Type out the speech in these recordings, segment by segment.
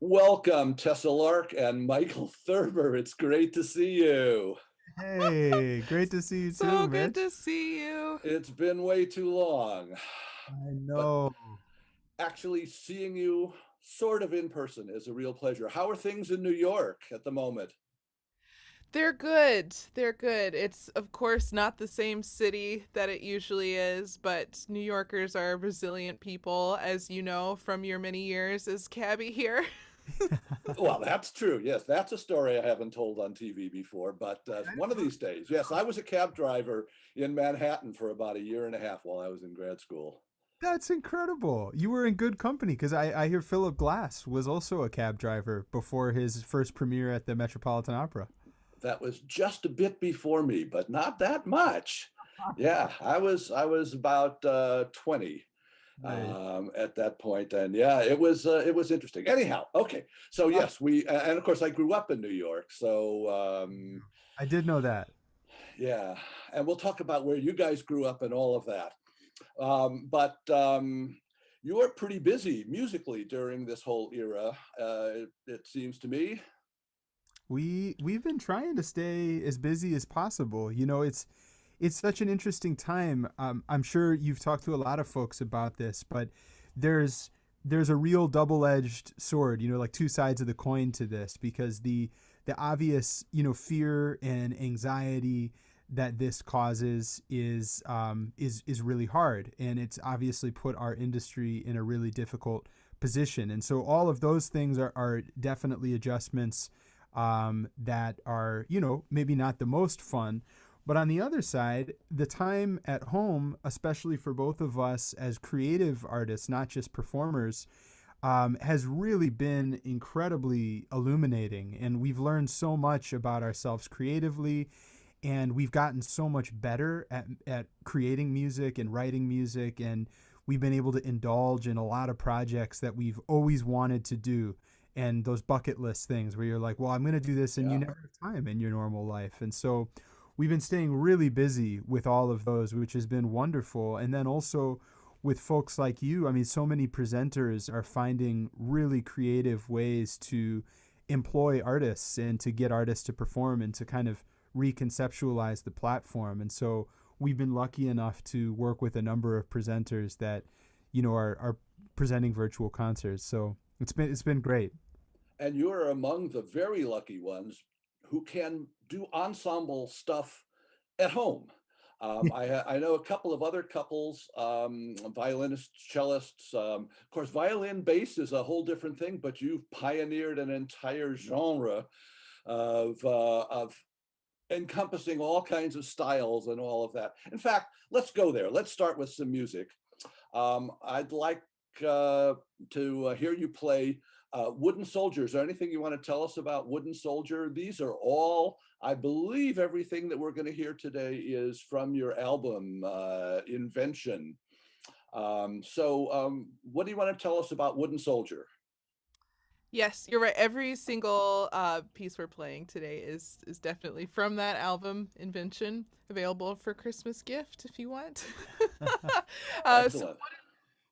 Welcome, Tessa Lark and Michael Thurber. It's great to see you. Hey, great to see you too, So good Mitch. to see you. It's been way too long, I but know. actually seeing you sort of in person is a real pleasure. How are things in New York at the moment? They're good. They're good. It's, of course, not the same city that it usually is, but New Yorkers are resilient people, as you know from your many years as cabbie here. Well, that's true. Yes, that's a story I haven't told on TV before, but one of these days. Yes, I was a cab driver in Manhattan for about a year and a half while I was in grad school. That's incredible. You were in good company because I hear Philip Glass was also a cab driver before his first premiere at the Metropolitan Opera. That was just a bit before me, but not that much. Yeah, I was about 20 Nice. at that point, and yeah, it was interesting. Anyhow, okay, so yes, we and of course I grew up in New York, so I did know that. yeah, and we'll talk about where you guys grew up and all of that. But you were pretty busy musically during this whole era, it seems to me. We've been trying to stay as busy as possible. It's such an interesting time. I'm sure you've talked to a lot of folks about this, but there's there's a real double-edged sword, like two sides of the coin to this, because the obvious, fear and anxiety that this causes is really hard, and it's obviously put our industry in a really difficult position. And so all of those things are definitely adjustments that are, maybe not the most fun. But on the other side, the time at home, especially for both of us as creative artists, not just performers, has really been incredibly illuminating. And we've learned so much about ourselves creatively, and we've gotten so much better at creating music and writing music. And we've been able to indulge in a lot of projects that we've always wanted to do. And those bucket list things where you're like, well, I'm going to do this, and you Yeah. never have time in your normal life. And so we've been staying really busy with all of those, which has been wonderful. And then also with folks like you, I mean, so many presenters are finding really creative ways to employ artists and to get artists to perform and to kind of reconceptualize the platform. And so we've been lucky enough to work with a number of presenters that, are presenting virtual concerts. So it's been great. And you're among the very lucky ones who can do ensemble stuff at home. I know a couple of other couples, violinists, cellists. Of course, violin bass is a whole different thing, but you've pioneered an entire genre of encompassing all kinds of styles and all of that. In fact, let's go there. Let's start with some music. I'd like to hear you play Wooden Soldier. Is there anything you want to tell us about Wooden Soldier? These are all, I believe everything that we're going to hear today is from your album, Invention. What do you want to tell us about Wooden Soldier? Yes, you're right. Every single piece we're playing today is definitely from that album, Invention, available for Christmas gift if you want. So Excellent.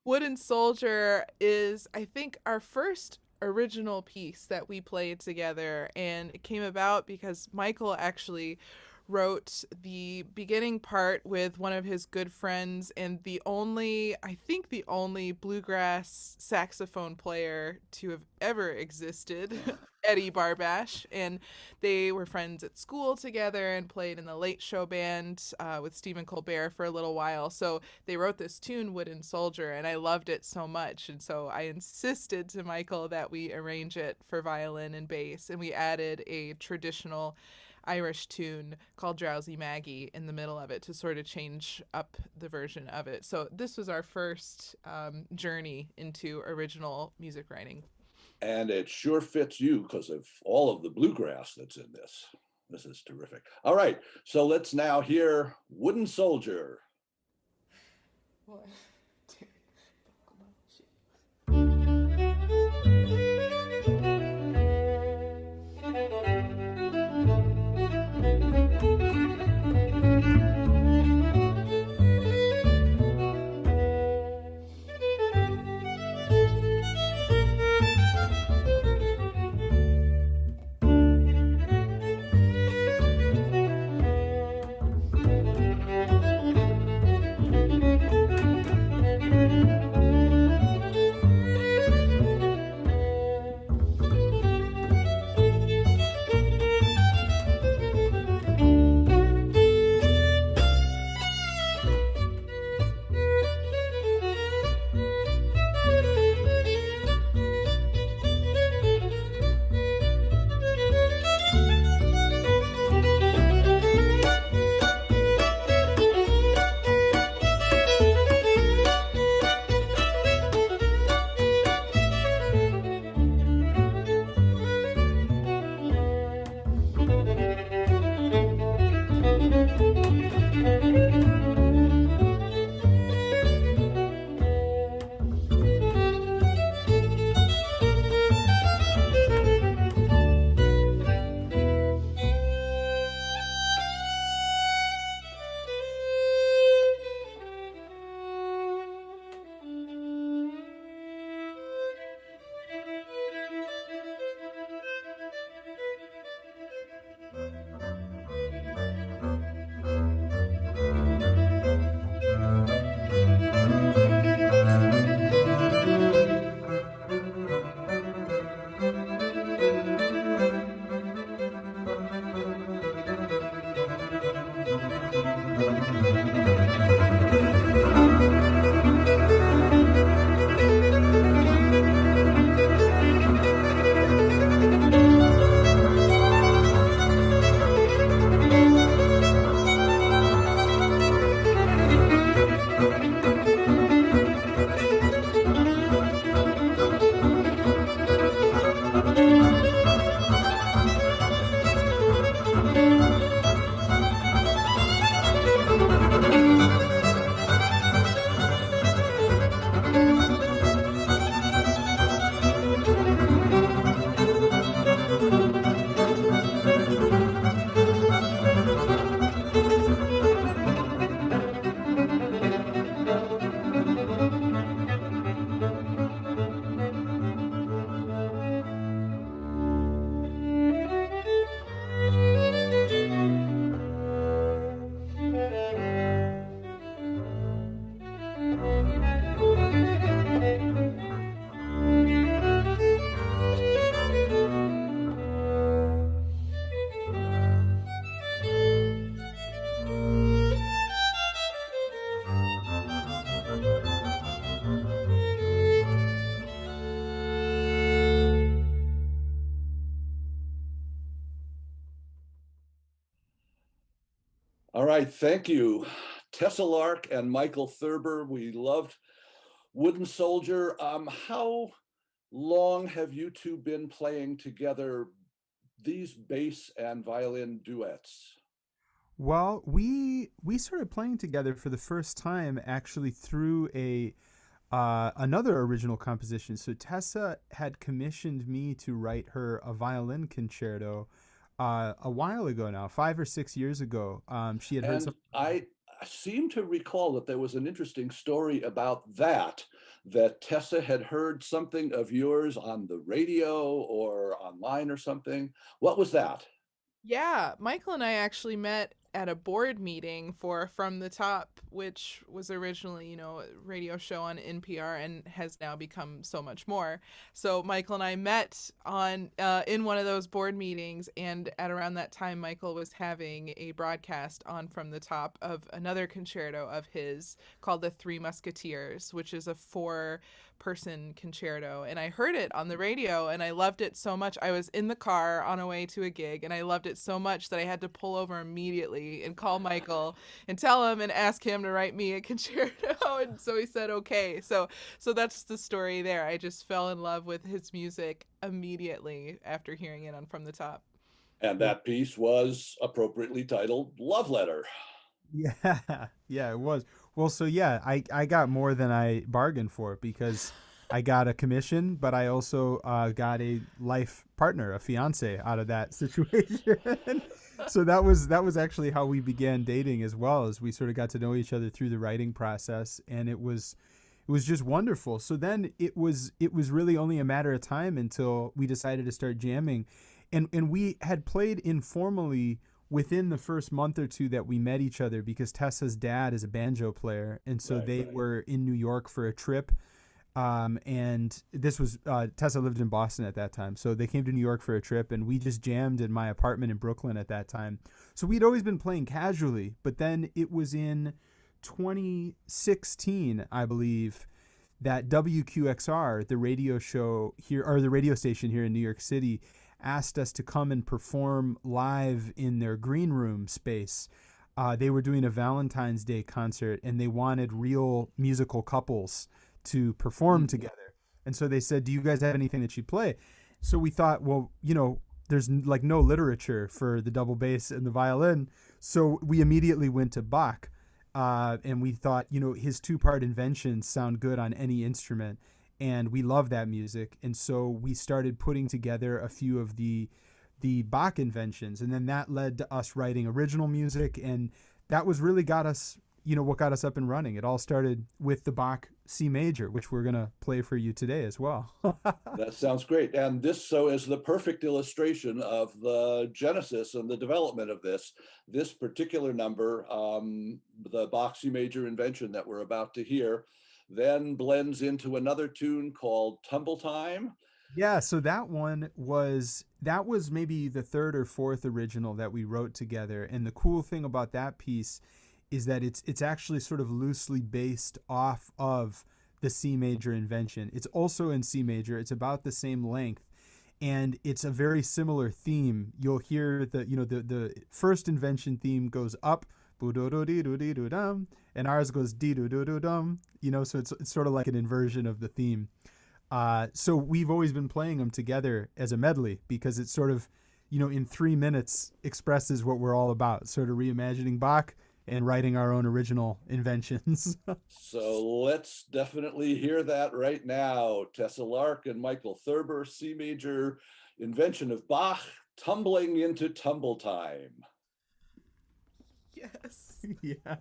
Wooden Soldier is, I think, our first original piece that we played together. And it came about because Michael actually wrote the beginning part with one of his good friends and I think the only bluegrass saxophone player to have ever existed, Eddie Barbash. And they were friends at school together and played in the Late Show band with Stephen Colbert for a little while. So they wrote this tune, Wooden Soldier, and I loved it so much. And so I insisted to Michael that we arrange it for violin and bass. And we added a traditional Irish tune called Drowsy Maggie in the middle of it to sort of change up the version of it. So this was our first journey into original music writing. And it sure fits you because of all of the bluegrass that's in this. This is terrific. All right, so let's now hear Wooden Soldier. One, two. All right, thank you. Tessa Lark and Michael Thurber, we loved Wooden Soldier. How long have you two been playing together these bass and violin duets? Well, we started playing together for the first time actually through a another original composition. So Tessa had commissioned me to write her a violin concerto a while ago now, 5 or 6 years ago. She had heard And some. I seem to recall that there was an interesting story about that, that Tessa had heard something of yours on the radio or online or something. What was that? Yeah, Michael and I actually met at a board meeting for From the Top, which was originally, a radio show on NPR and has now become so much more. So Michael and I met on in one of those board meetings, and at around that time, Michael was having a broadcast on From the Top of another concerto of his called The Three Musketeers, which is a four-person concerto, and I heard it on the radio and I loved it so much. I was in the car on a way to a gig and I loved it so much that I had to pull over immediately and call Michael and tell him and ask him to write me a concerto. And so he said okay. So that's the story there. I just fell in love with his music immediately after hearing it on From the Top. And Yeah, that piece was appropriately titled Love Letter. yeah, yeah, it was. Well, so yeah, I got more than I bargained for because I got a commission, but I also got a life partner, a fiance, out of that situation. So that was actually how we began dating as well, as we sort of got to know each other through the writing process, and it was just wonderful. So then it was really only a matter of time until we decided to start jamming, and we had played informally within the first month or two that we met each other because Tessa's dad is a banjo player, and so Right, they right. were in New York for a trip. And this was Tessa lived in Boston at that time, so they came to New York for a trip, and we just jammed in my apartment in Brooklyn at that time. So we'd always been playing casually, but then it was in 2016, I believe, that WQXR, the radio show here, or the radio station here in New York City, asked us to come and perform live in their green room space. They were doing a Valentine's Day concert, and they wanted real musical couples to perform Mm. together. And so they said, "Do you guys have anything that you'd play?" So we thought, well, there's like no literature for the double bass and the violin. So we immediately went to Bach, and we thought, his two-part inventions sound good on any instrument, and we love that music. And so we started putting together a few of the Bach inventions, and then that led to us writing original music, and that was really got us, what got us up and running. It all started with the Bach C major, which we're gonna play for you today as well. That sounds great. And this so is the perfect illustration of the genesis and the development of this particular number, the Bach C major invention that we're about to hear, then blends into another tune called Tumble Time. Yeah, so that was maybe the third or fourth original that we wrote together, and the cool thing about that piece is that it's actually sort of loosely based off of the C major invention. It's also in C major. It's about the same length, and it's a very similar theme. You'll hear the first invention theme goes up, boo-do-do-dee-do-dee-do-dum, and ours goes dee-do-do-do-dum. So it's sort of like an inversion of the theme. So we've always been playing them together as a medley because it's sort of, in 3 minutes expresses what we're all about, sort of reimagining Bach and writing our own original inventions. So let's definitely hear that right now. Tessa Lark and Michael Thurber, C major invention of Bach, tumbling into tumble time. Yes. Yeah.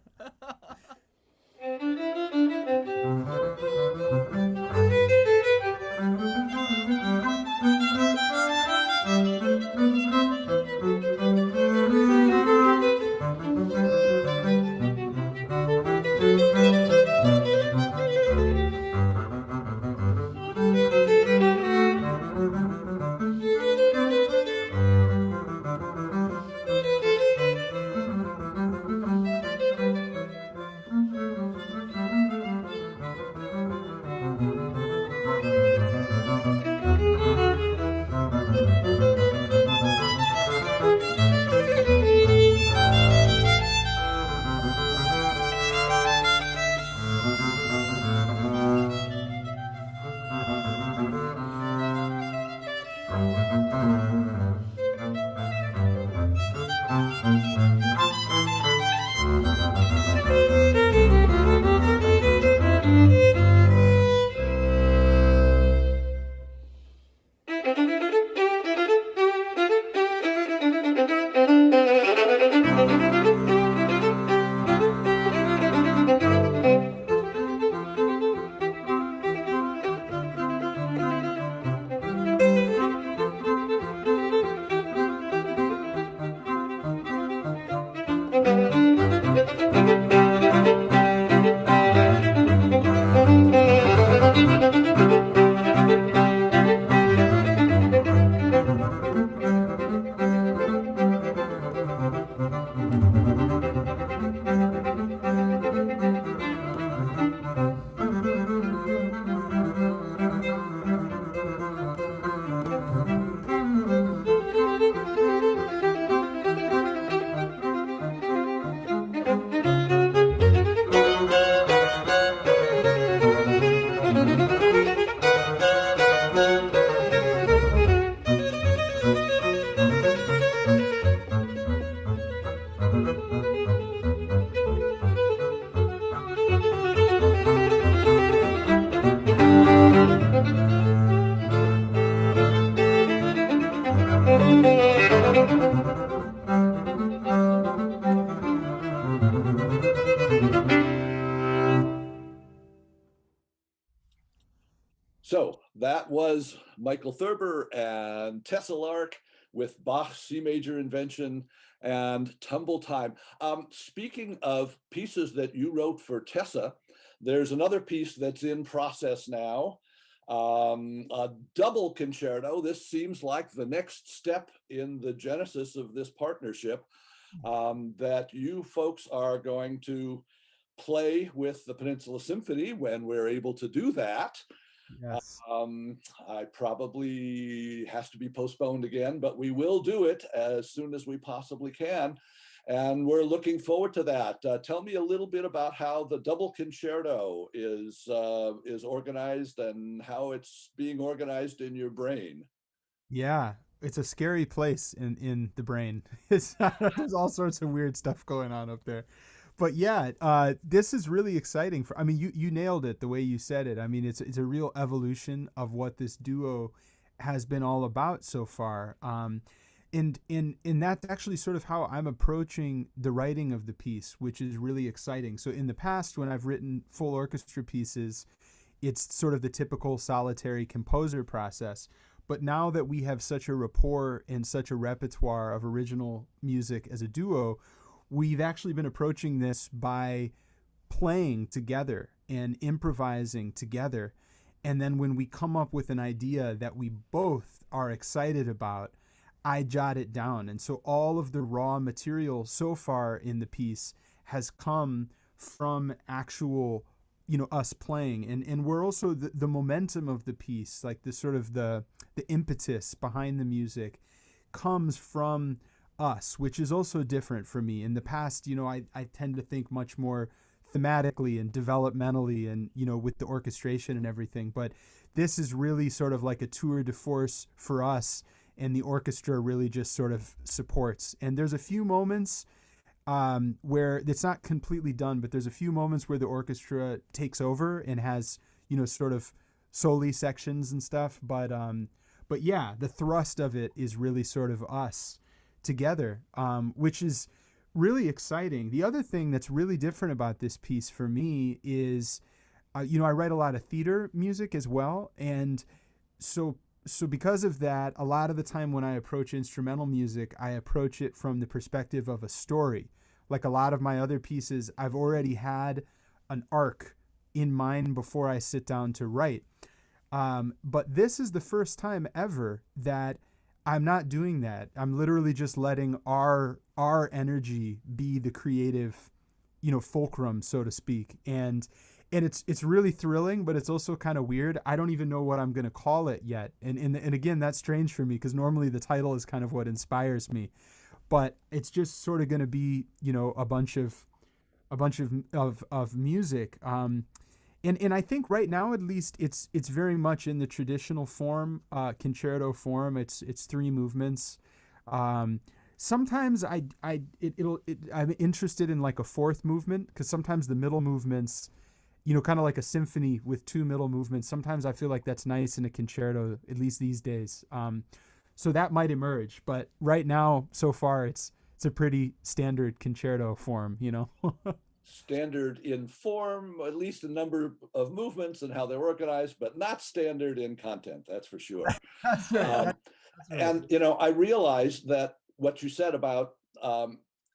So that was Michael Thurber and Tessa Lark with Bach's C major invention and Tumble Time. Speaking of pieces that you wrote for Tessa, there's another piece that's in process now, a double concerto. This seems like the next step in the genesis of this partnership, that you folks are going to play with the Peninsula Symphony when we're able to do that. Yes. I probably has to be postponed again, but we will do it as soon as we possibly can. And we're looking forward to that. Tell me a little bit about how the double concerto is organized and how it's being organized in your brain. Yeah, it's a scary place in the brain. There's all sorts of weird stuff going on up there. But yeah, this is really exciting. I mean, you nailed it the way you said it. I mean, it's a real evolution of what this duo has been all about so far. And that's actually sort of how I'm approaching the writing of the piece, which is really exciting. So in the past, when I've written full orchestra pieces, it's sort of the typical solitary composer process. But now that we have such a rapport and such a repertoire of original music as a duo, we've actually been approaching this by playing together and improvising together. And then when we come up with an idea that we both are excited about, I jot it down. And so all of the raw material so far in the piece has come from actual, us playing. And we're also the momentum of the piece, like the sort of the impetus behind the music comes from us, which is also different for me. In the past, I tend to think much more thematically and developmentally and, with the orchestration and everything. But this is really sort of like a tour de force for us, and the orchestra really just sort of supports. And there's a few moments where it's not completely done, but there's a few moments where the orchestra takes over and has, sort of soli sections and stuff. But yeah, the thrust of it is really sort of us together, which is really exciting. The other thing that's really different about this piece for me is, I write a lot of theater music as well. And so because of that, a lot of the time when I approach instrumental music, I approach it from the perspective of a story. Like a lot of my other pieces, I've already had an arc in mind before I sit down to write. But this is the first time ever that I'm not doing that. I'm literally just letting our energy be the creative, fulcrum, so to speak. And it's really thrilling, but it's also kind of weird. I don't even know what I'm going to call it yet. And again, that's strange for me because normally the title is kind of what inspires me. But it's just sort of going to be, a bunch of music. And I think right now, at least, it's very much in the traditional form, concerto form. It's 3 movements. sometimes I'm interested in like a fourth movement, because sometimes the middle movements, kind of like a symphony with two middle movements. Sometimes I feel like that's nice in a concerto, at least these days. So that might emerge, but right now, so far, it's a pretty standard concerto form. Standard in form, at least a number of movements and how they're organized, but not standard in content, that's for sure. That's right. Um, That's right. and, I realized that what you said about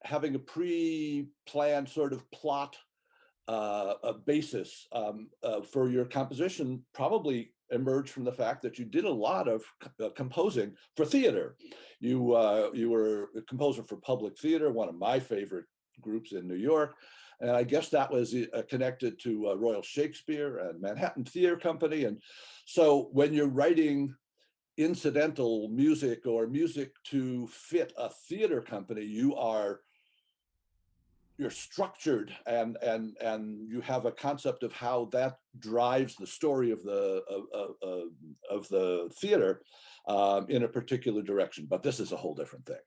having a pre-planned sort of plot, a basis for your composition probably emerged from the fact that you did a lot of composing for theater. You were a composer for public theater, one of my favorite groups in New York. And I guess that was connected to Royal Shakespeare and Manhattan Theater Company. And so when you're writing incidental music or music to fit a theater company, you're structured, and you have a concept of how that drives the story of the theater in a particular direction. But this is a whole different thing.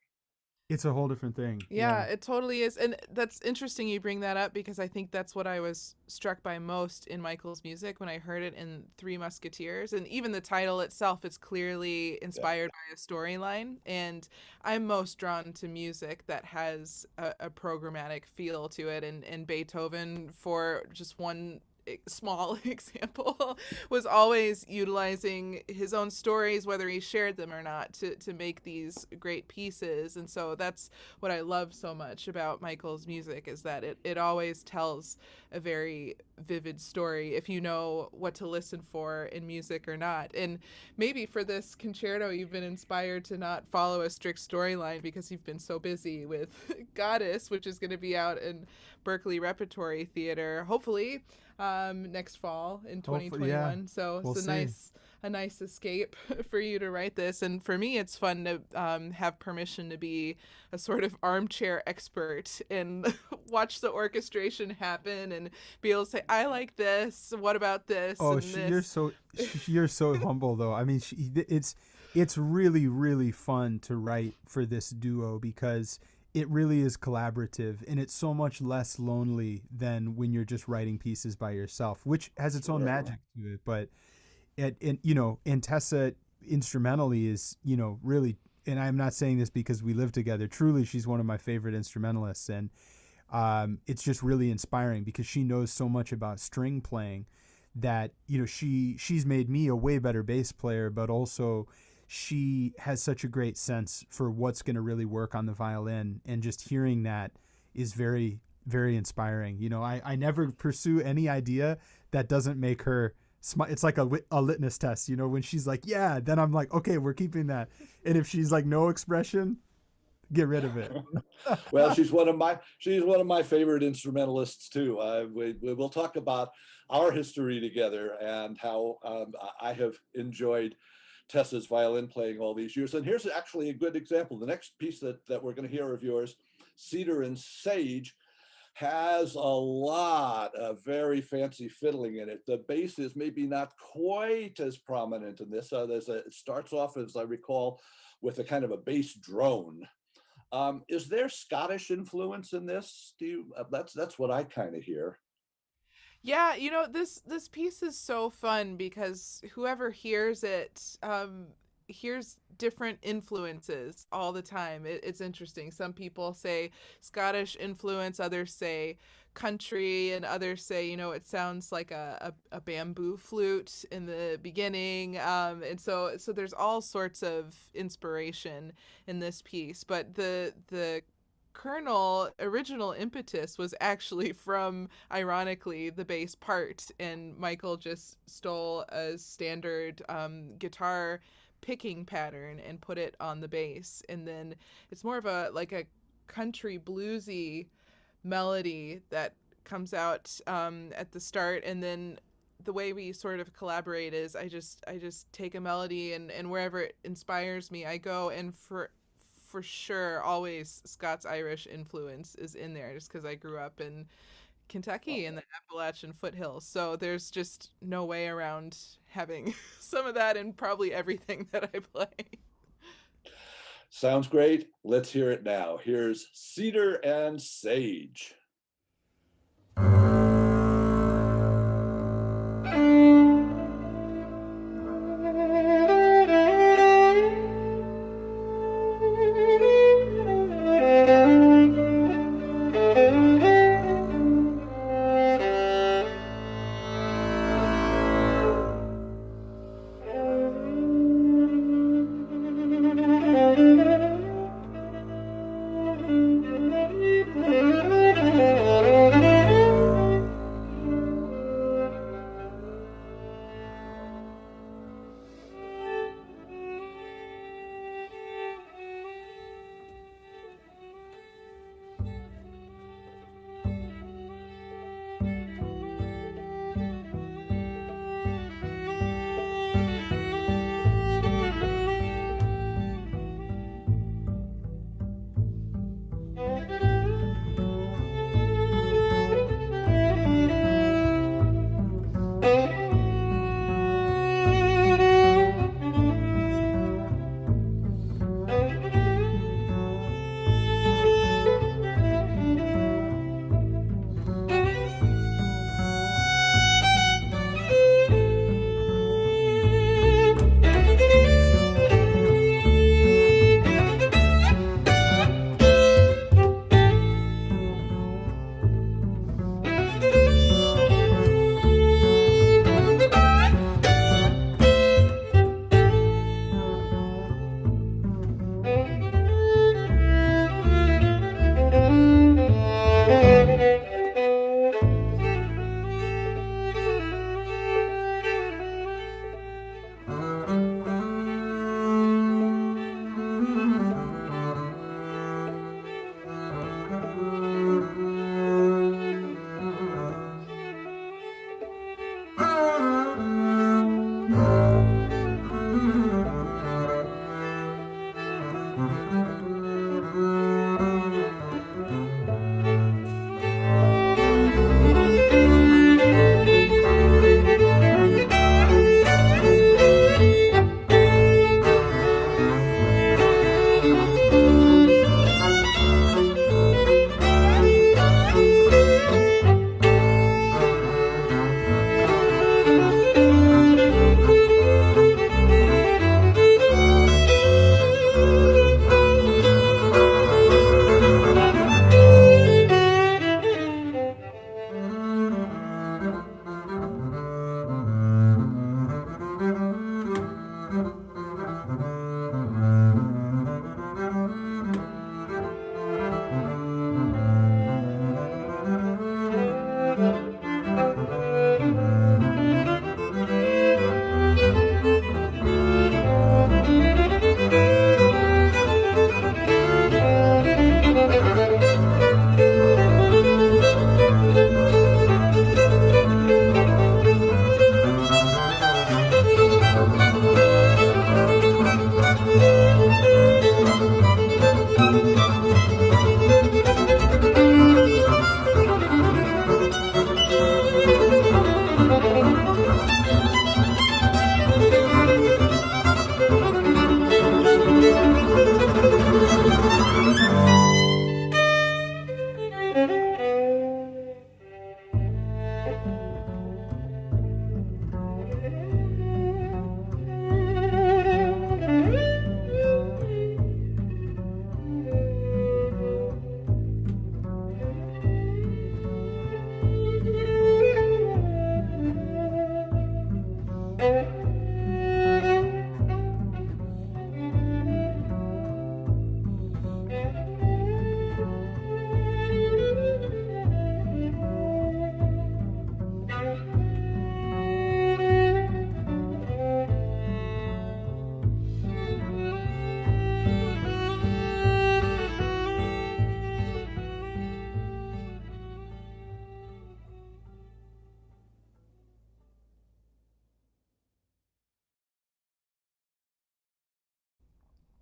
It's a whole different thing. Yeah, Yeah. it totally is. And that's interesting you bring that up because I think that's what I was struck by most in Michael's music when I heard it in Three Musketeers. And even the title itself is clearly Yeah. inspired by a storyline. And I'm most drawn to music that has a programmatic feel to it. And Beethoven, for just one small example, was always utilizing his own stories, whether he shared them or not, to make these great pieces. And so that's what I love so much about Michael's music, is that it always tells a very vivid story if you know what to listen for in music or not. And maybe for this concerto you've been inspired to not follow a strict storyline because you've been so busy with Goddess, which is going to be out in Berkeley Repertory Theater, hopefully next fall in Hopefully, yeah. 2021. So We'll it's see. a nice escape for you to write this. And for me, it's fun to have permission to be a sort of armchair expert and watch the orchestration happen and be able to say, I like this. What about this Oh, and you're this? so you're so humble, though. I mean, it's really really fun to write for this duo because it really is collaborative, and it's so much less lonely than when you're just writing pieces by yourself, which has its own Sure. magic to it. But and Tessa instrumentally is really, and I'm not saying this because we live together. Truly, she's one of my favorite instrumentalists, and it's just really inspiring because she knows so much about string playing that she's made me a way better bass player, but also she has such a great sense for what's going to really work on the violin, and just hearing that is very very inspiring. I never pursue any idea that doesn't make her smile. It's like a litmus test, when she's like, yeah, then I'm like, okay, we're keeping that. And if she's like, no expression, get rid of it. Well, she's one of my favorite instrumentalists too. We will talk about our history together and how I have enjoyed Tessa's violin playing all these years. And here's actually a good example. The next piece that we're going to hear of yours, Cedar and Sage, has a lot of very fancy fiddling in it. The bass is maybe not quite as prominent in this. It starts off, as I recall, with a kind of a bass drone. Is there Scottish influence in this? That's what I kind of hear. Yeah, this piece is so fun because whoever hears it hears different influences all the time. It's interesting. Some people say Scottish influence, others say country, and others say, it sounds like a bamboo flute in the beginning. And so there's all sorts of inspiration in this piece. But the kernel original impetus was actually from, ironically, the bass part, and Michael just stole a standard guitar picking pattern and put it on the bass, and then it's more of a country bluesy melody that comes out at the start, and then the way we sort of collaborate is I just take a melody, and wherever it inspires me I go. And for sure always Scots Irish influence is in there, just because I grew up in Kentucky in the Appalachian foothills. So there's just no way around having some of that in probably everything that I play. Sounds great. Let's hear it now. Here's Cedar and Sage.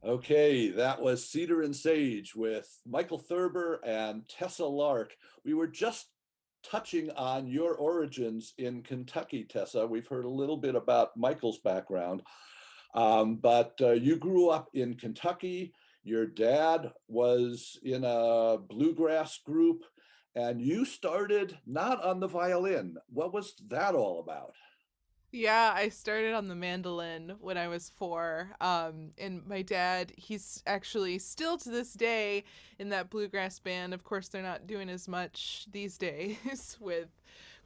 Okay, that was Cedar and Sage with Michael Thurber and Tessa Lark. We were just touching on your origins in Kentucky, Tessa. We've heard a little bit about Michael's background, but you grew up in Kentucky. your dad was in a bluegrass group, and you started not on the violin. What was that all about? Yeah, I started on the mandolin when I was 4. And my dad, he's actually still to this day in that bluegrass band. Of course, they're not doing as much these days with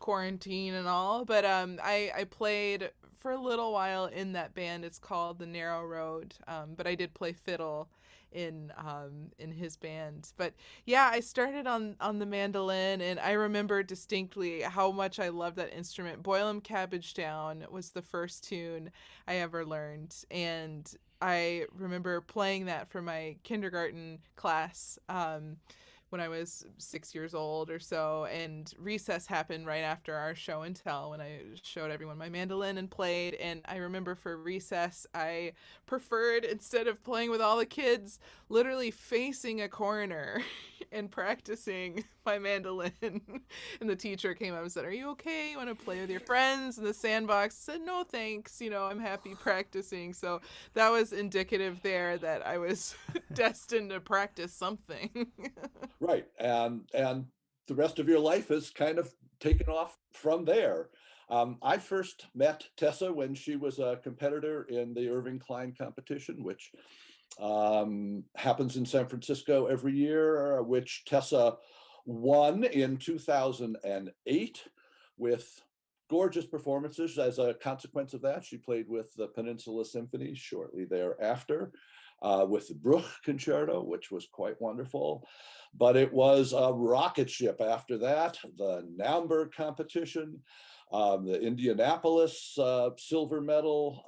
quarantine and all. But I played for a little while in that band. It's called The Narrow Road. But I did play fiddle in his band. But yeah, I started on the mandolin, and I remember distinctly how much I loved that instrument. Boil 'em Cabbage Down was the first tune I ever learned, and I remember playing that for my kindergarten class when I was 6 years old or so. And recess happened right after our show and tell when I showed everyone my mandolin and played. And I remember for recess, I preferred, instead of playing with all the kids, literally facing a corner and practicing my mandolin. And the teacher came up and said, "Are you okay? You want to play with your friends in the sandbox?" I said, "No, thanks. I'm happy practicing." So that was indicative there that I was destined to practice something. Right. And the rest of your life is kind of taken off from there. I first met Tessa when she was a competitor in the Irving Klein competition, which happens in San Francisco every year, which Tessa won in 2008 with gorgeous performances. As a consequence of that, she played with the Peninsula Symphony shortly thereafter, with the Bruch Concerto, which was quite wonderful. But it was a rocket ship after that, the Naumburg competition, the Indianapolis silver medal.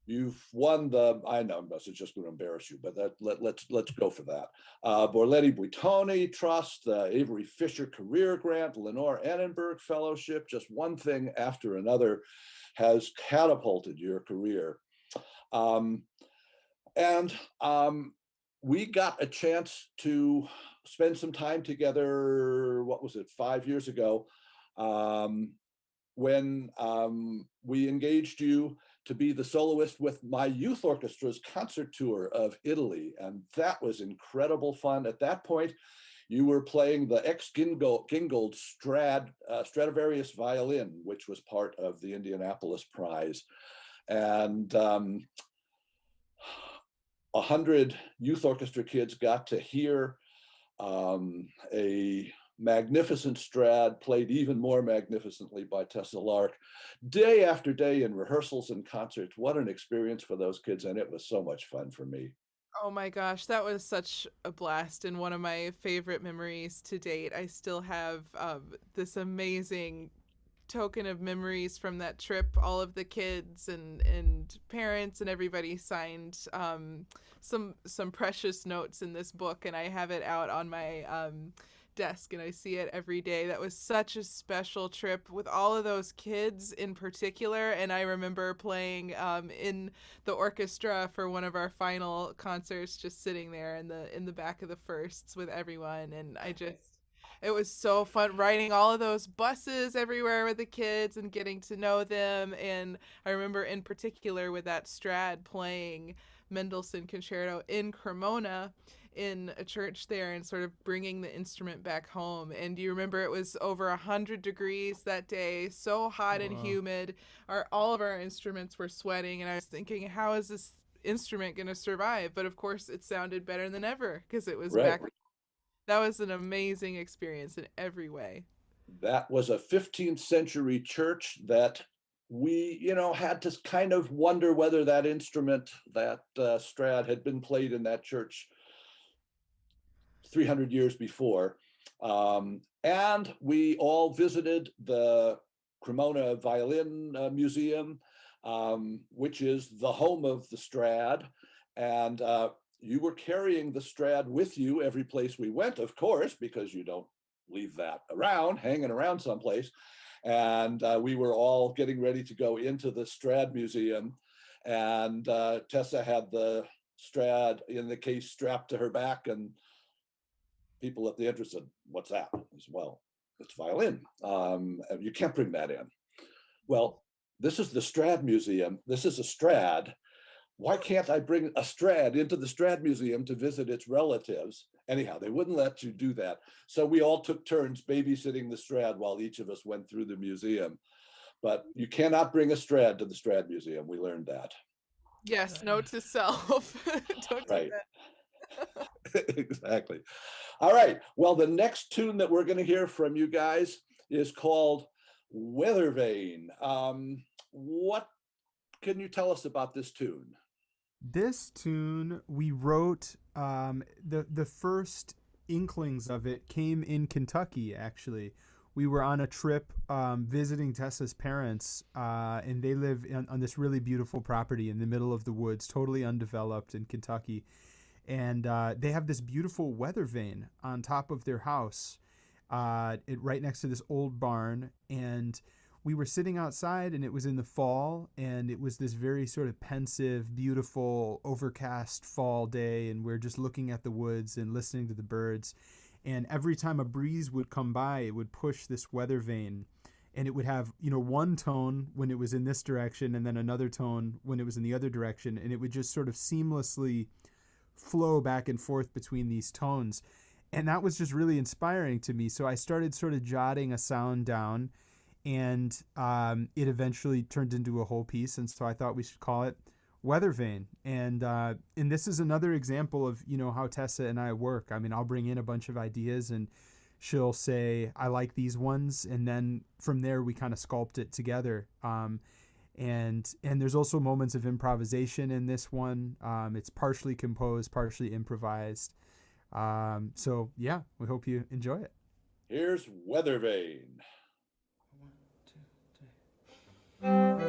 You've won the, I know this is just going to embarrass you, but let's go for that. Borletti Buitoni Trust, the Avery Fisher Career Grant, Lenore Annenberg Fellowship, just one thing after another has catapulted your career. And we got a chance to spend some time together, what was it, 5 years ago, when we engaged you to be the soloist with my youth orchestra's concert tour of Italy. And that was incredible fun. At that point, you were playing the Gingold Stradivarius violin, which was part of the Indianapolis Prize. And 100 youth orchestra kids got to hear a magnificent Strad played even more magnificently by Tessa Lark day after day in rehearsals and concerts. What an experience for those kids, and it was so much fun for me. Oh my gosh, that was such a blast and one of my favorite memories to date. I still have this amazing token of memories from that trip. All of the kids and parents and everybody signed some precious notes in this book, and I have it out on my desk and I see it every day. That was such a special trip with all of those kids in particular. And I remember playing in the orchestra for one of our final concerts, just sitting there in the back of the firsts with everyone. And it was so fun riding all of those buses everywhere with the kids and getting to know them. And I remember in particular with that Strad playing Mendelssohn Concerto in Cremona in a church there and sort of bringing the instrument back home. And do you remember it was over 100 degrees that day, so hot and Wow. humid. All of our instruments were sweating, and I was thinking, how is this instrument going to survive? But of course, it sounded better than ever because it was Right. back. That was an amazing experience in every way. That was a 15th century church that we, had to kind of wonder whether that instrument, that Strad, had been played in that church 300 years before. And we all visited the Cremona Violin Museum, which is the home of the Strad. And you were carrying the Strad with you every place we went, of course, because you don't leave that around, hanging around someplace. And we were all getting ready to go into the Strad Museum. And Tessa had the Strad in the case strapped to her back, and people at the entrance said, "What's that?" As well, it's violin. You can't bring that in. Well, this is the Strad Museum. This is a Strad. why can't I bring a Strad into the Strad Museum to visit its relatives? Anyhow, they wouldn't let you do that. So we all took turns babysitting the Strad while each of us went through the museum. But you cannot bring a Strad to the Strad Museum. We learned that. Yes, note to self. Don't do Right. that. Exactly. All right. Well, the next tune that we're going to hear from you guys is called Weathervane. What can you tell us about this tune? This tune we wrote, the first inklings of it came in Kentucky. Actually, we were on a trip visiting Tessa's parents, and they live on this really beautiful property in the middle of the woods, totally undeveloped in Kentucky. And they have this beautiful weather vane on top of their house, right next to this old barn. And we were sitting outside, and it was in the fall, and it was this very sort of pensive, beautiful, overcast fall day, and we're just looking at the woods and listening to the birds. And every time a breeze would come by, it would push this weather vane, and it would have, one tone when it was in this direction, and then another tone when it was in the other direction, and it would just sort of seamlessly flow back and forth between these tones. And that was just really inspiring to me. So I started sort of jotting a sound down, and it eventually turned into a whole piece. And so I thought we should call it Weathervane. And this is another example of, how Tessa and I work. I mean, I'll bring in a bunch of ideas, and she'll say, I like these ones. And then from there, we kind of sculpt it together. And there's also moments of improvisation in this one. It's partially composed, partially improvised. So yeah, we hope you enjoy it. Here's Weathervane. 1, 2, 3.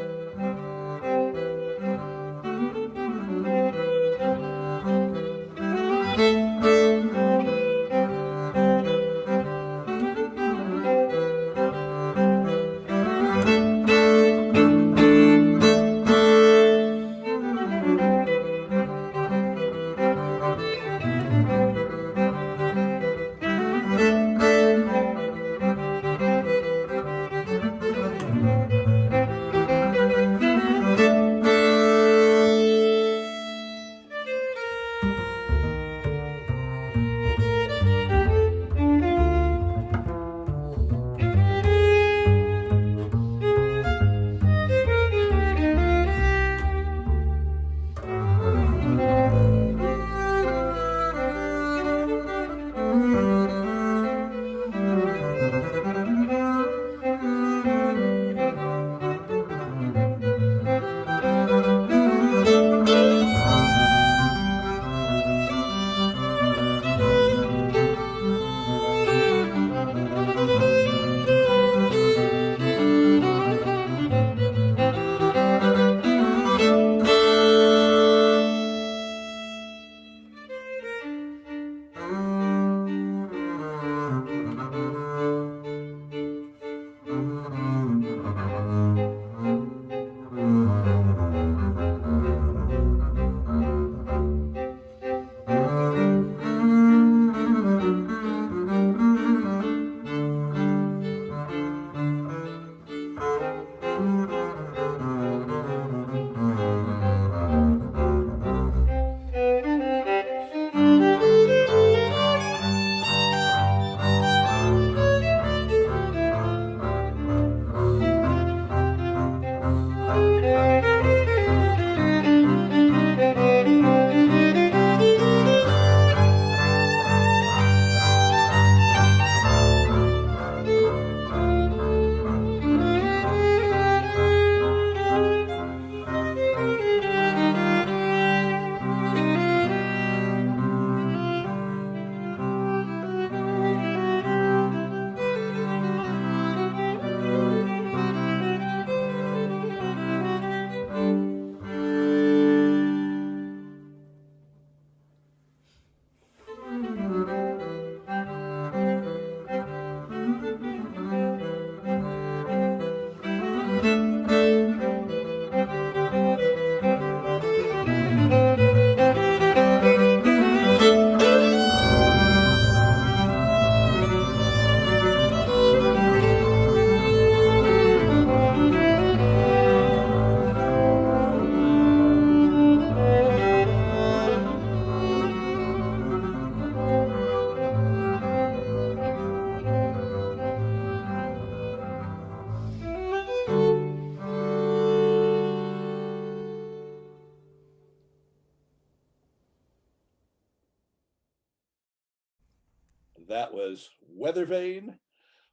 that was Weathervane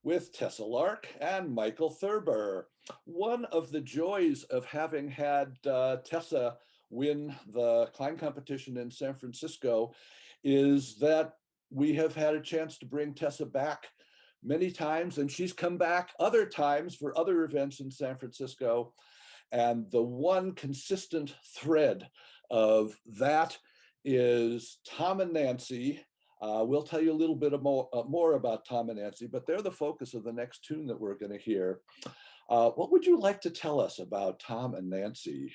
with Tessa Lark and Michael Thurber. One of the joys of having had Tessa win the Klein competition in San Francisco is that we have had a chance to bring Tessa back many times, and she's come back other times for other events in San Francisco. And the one consistent thread of that is Tom and Nancy. We'll tell you a little bit more about Tom and Nancy, but they're the focus of the next tune that we're going to hear. What would you like to tell us about Tom and Nancy?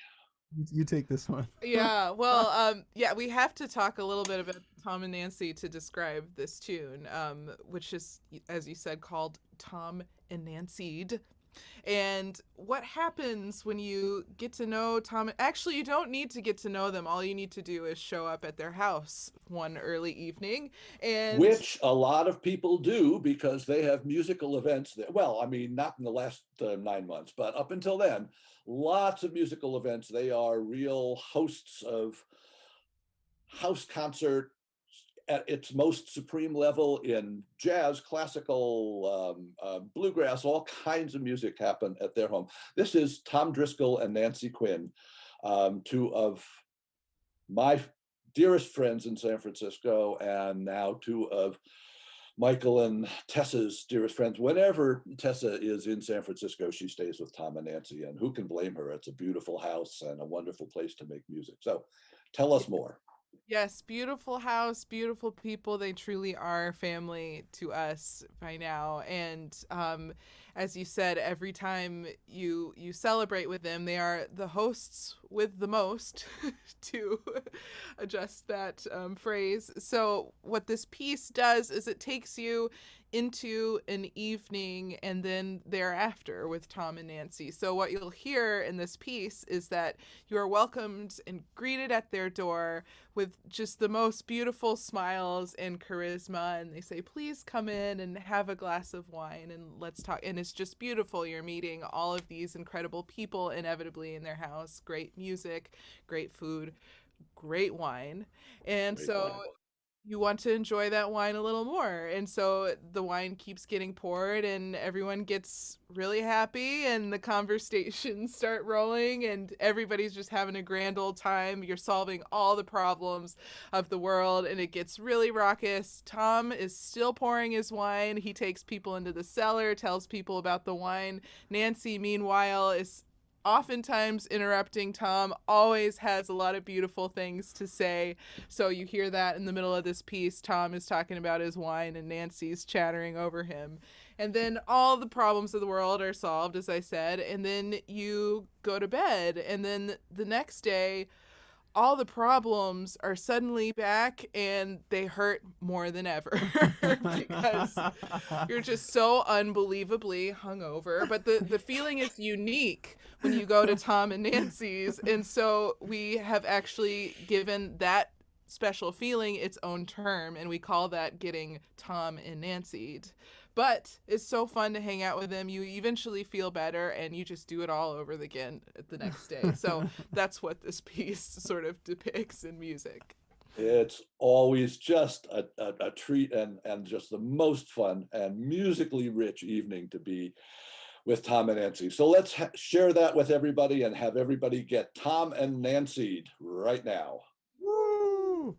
You take this one. Yeah, well, yeah, we have to talk a little bit about Tom and Nancy to describe this tune, which is, as you said, called Tom and Nancy'd. And what happens when you get to know Tom? Actually, you don't need to get to know them. All you need to do is show up at their house one early evening. And which a lot of people do because they have musical events that, well, I mean, not in the last 9 months, but up until then, lots of musical events. They are real hosts of house concert at its most supreme level in jazz, classical, bluegrass, all kinds of music happen at their home. This is Tom Driscoll and Nancy Quinn, two of my dearest friends in San Francisco, and now two of Michael and Tessa's dearest friends. Whenever Tessa is in San Francisco, she stays with Tom and Nancy, and who can blame her? It's a beautiful house and a wonderful place to make music. So tell us more. yes, beautiful house, beautiful people. They truly are family to us by now. And as you said, every time you celebrate with them, they are the hosts with the most, to adjust that phrase. So what this piece does is it takes you into an evening and then thereafter with Tom and Nancy. So what you'll hear in this piece is that you are welcomed and greeted at their door with just the most beautiful smiles and charisma, and they say, please come in and have a glass of wine and let's talk. And it's just beautiful. You're meeting all of these incredible people inevitably in their house. Great music, great food, great wine. And Great so wine. you want to enjoy that wine a little more. And so the wine keeps getting poured and everyone gets really happy and the conversations start rolling and everybody's just having a grand old time. You're solving all the problems of the world and it gets really raucous. Tom is still pouring his wine. He takes people into the cellar, tells people about the wine. Nancy, meanwhile, is oftentimes interrupting Tom, always has a lot of beautiful things to say. So you hear that in the middle of this piece. Tom is talking about his wine and Nancy's chattering over him. And then all the problems of the world are solved, as I said. And then you go to bed. And then the next day, all the problems are suddenly back and they hurt more than ever because you're just so unbelievably hungover. But the feeling is unique when you go to Tom and Nancy's. And so we have actually given that special feeling its own term, and we call that getting Tom and Nancy'd. But it's so fun to hang out with them. You eventually feel better and you just do it all over again the next day. So that's what this piece sort of depicts in music. It's always just a treat and just the most fun and musically rich evening to be with Tom and Nancy. So let's share that with everybody and have everybody get Tom and Nancy right now. Woo!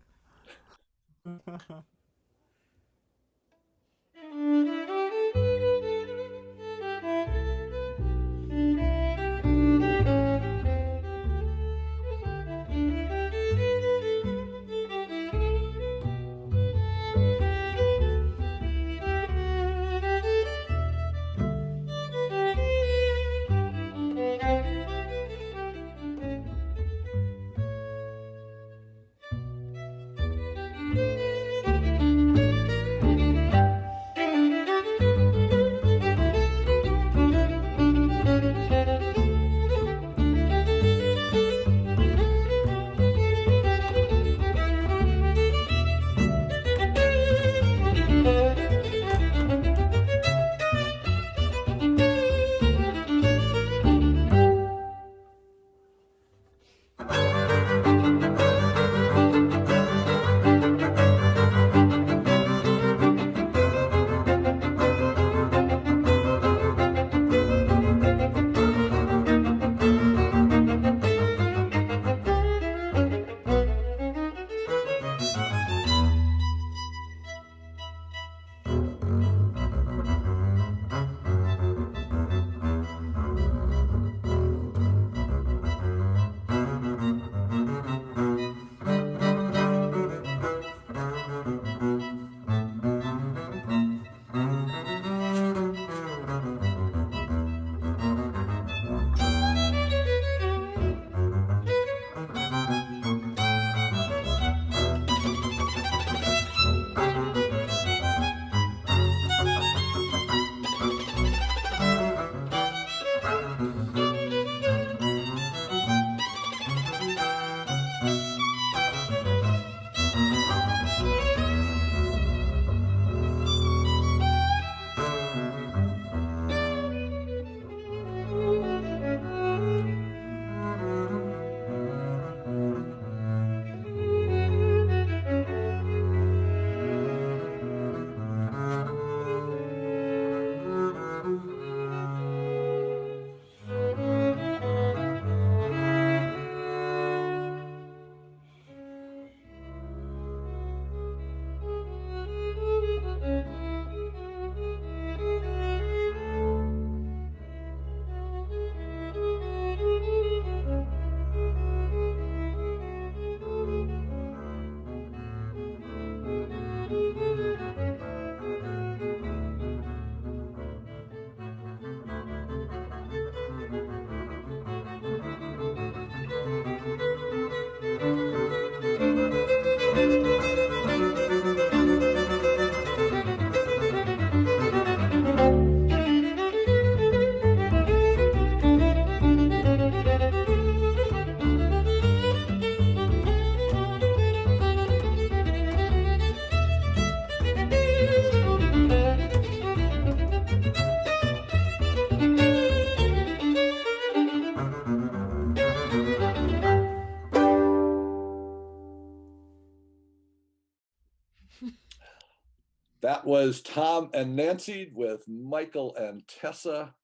That was Tom and Nancy with Michael and Tessa,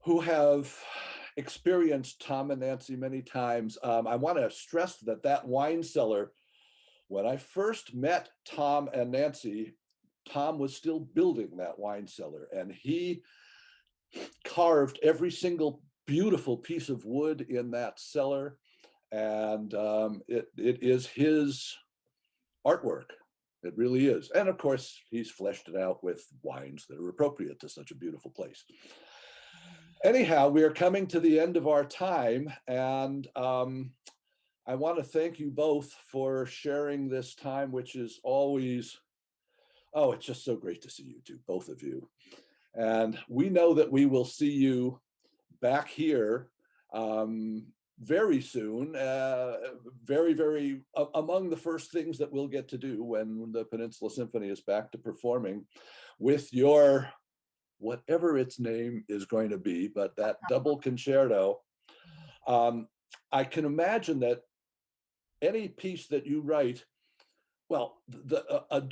who have experienced Tom and Nancy many times. I want to stress that that wine cellar, when I first met Tom and Nancy, Tom was still building that wine cellar, and he carved every single beautiful piece of wood in that cellar, and it is his artwork. It really is. And of course, he's fleshed it out with wines that are appropriate to such a beautiful place. Anyhow, we are coming to the end of our time, and I want to thank you both for sharing this time, which is always, oh, it's just so great to see you two, both of you. And we know that we will see you back here very soon. Very among the first things that we'll get to do when the Peninsula Symphony is back to performing with your, whatever its name is going to be, but that double concerto. I can imagine that any piece that you write, well,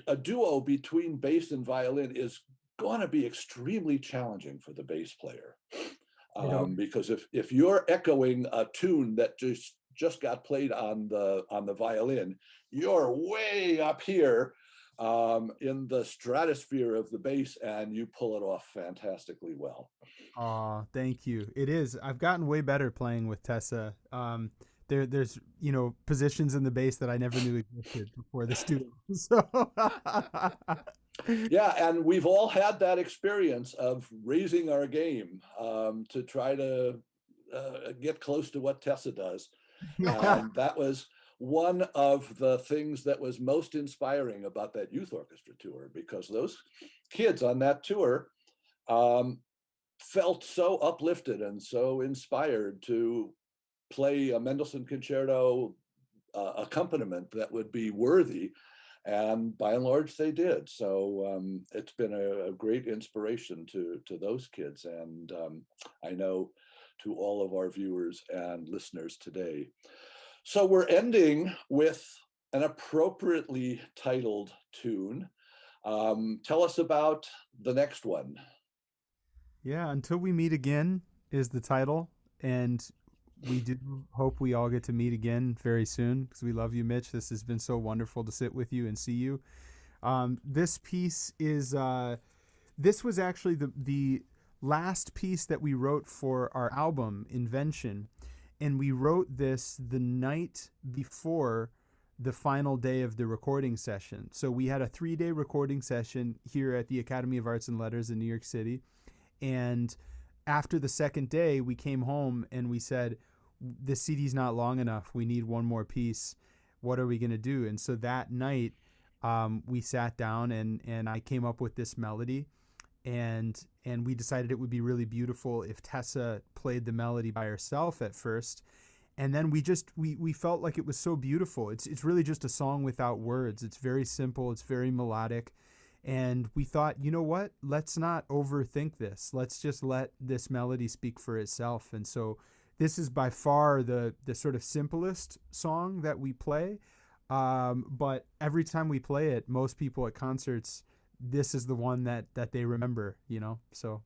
a duo between bass and violin is going to be extremely challenging for the bass player, because if you're echoing a tune that just got played on the violin, you're way up here in the stratosphere of the bass, and you pull it off fantastically well. Oh, thank you. It is. I've gotten way better playing with Tessa. There's positions in the bass that I never knew existed before the studio. So Yeah, and we've all had that experience of raising our game to try to get close to what Tessa does. And that was one of the things that was most inspiring about that youth orchestra tour, because those kids on that tour felt so uplifted and so inspired to play a Mendelssohn concerto accompaniment that would be worthy. And by and large, they did. So it's been a great inspiration to those kids. And I know to all of our viewers and listeners today. So we're ending with an appropriately titled tune. Tell us about the next one. yeah, Until We Meet Again is the title. And we do hope we all get to meet again very soon, because we love you, Mitch. This has been so wonderful to sit with you and see you. This piece is, this was actually the last piece that we wrote for our album, Invention. And we wrote this the night before the final day of the recording session. So we had a 3-day recording session here at the Academy of Arts and Letters in New York City. And after the second day, we came home and we said, this CD's not long enough. We need one more piece. What are we going to do? And so that night, we sat down and I came up with this melody, and we decided it would be really beautiful if Tessa played the melody by herself at first. And then we felt like it was so beautiful. It's really just a song without words. It's very simple. It's very melodic. And we thought, you know what? Let's not overthink this. Let's just let this melody speak for itself. And so this is by far the sort of simplest song that we play. But every time we play it, most people at concerts, this is the one that they remember, so.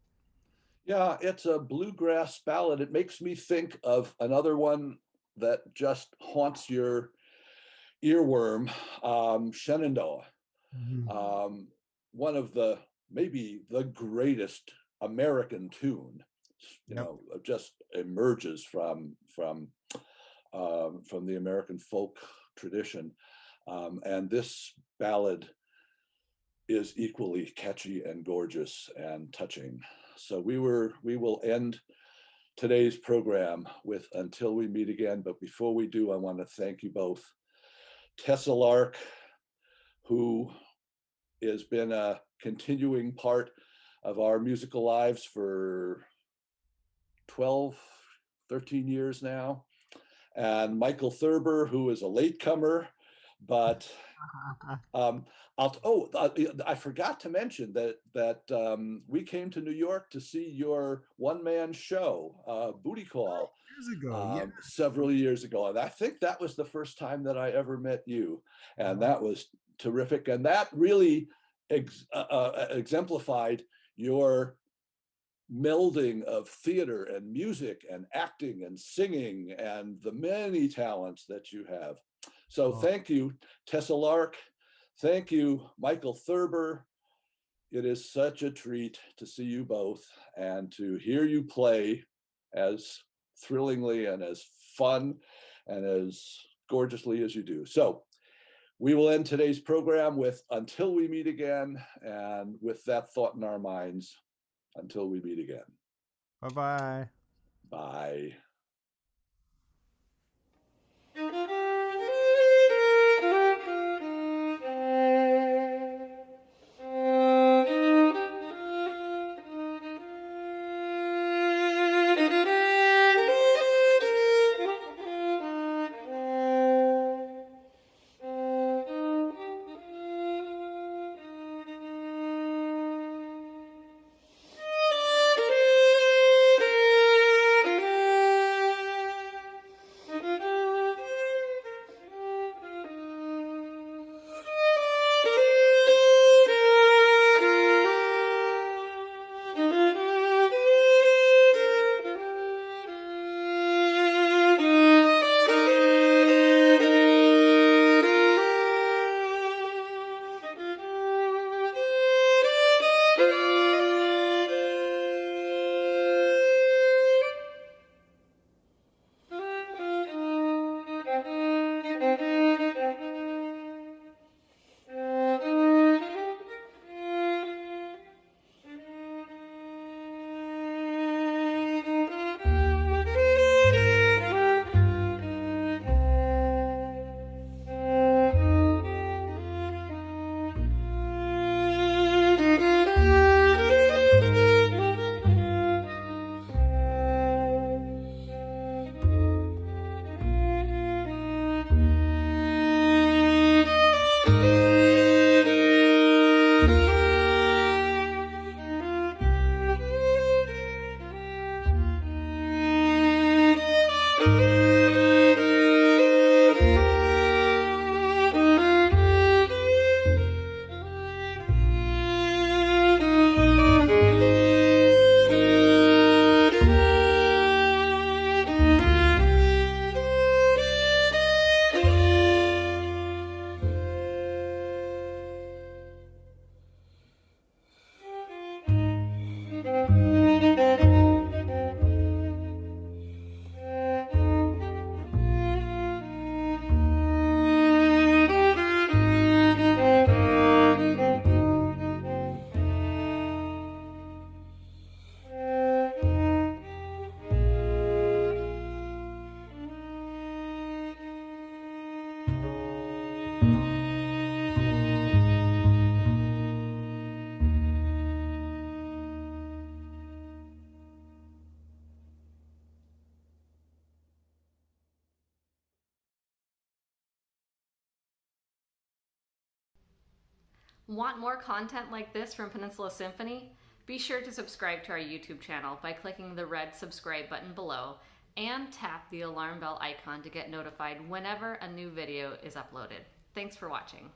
Yeah, it's a bluegrass ballad. It makes me think of another one that just haunts your earworm, Shenandoah. Mhm. One of maybe the greatest American tune, Yep. just emerges from the American folk tradition. And this ballad is equally catchy and gorgeous and touching. So we will end today's program with Until We Meet Again. But before we do, I want to thank you both. Tessa Lark, who has been a continuing part of our musical lives for 12, 13 years now. And Michael Thurber, who is a latecomer, but I forgot to mention that we came to New York to see your one-man show, Booty Call, Years ago, yeah. several years ago. And I think that was the first time that I ever met you. And that was terrific. And that really exemplified your melding of theater and music and acting and singing and the many talents that you have. So Oh, thank you, Tessa Lark. Thank you, Michael Thurber. It is such a treat to see you both and to hear you play as thrillingly and as fun and as gorgeously as you do. So we will end today's program with "Until We Meet Again," and with that thought in our minds, until we meet again. bye-bye. Bye. Want more content like this from Peninsula Symphony? Be sure to subscribe to our YouTube channel by clicking the red subscribe button below and tap the alarm bell icon to get notified whenever a new video is uploaded. Thanks for watching.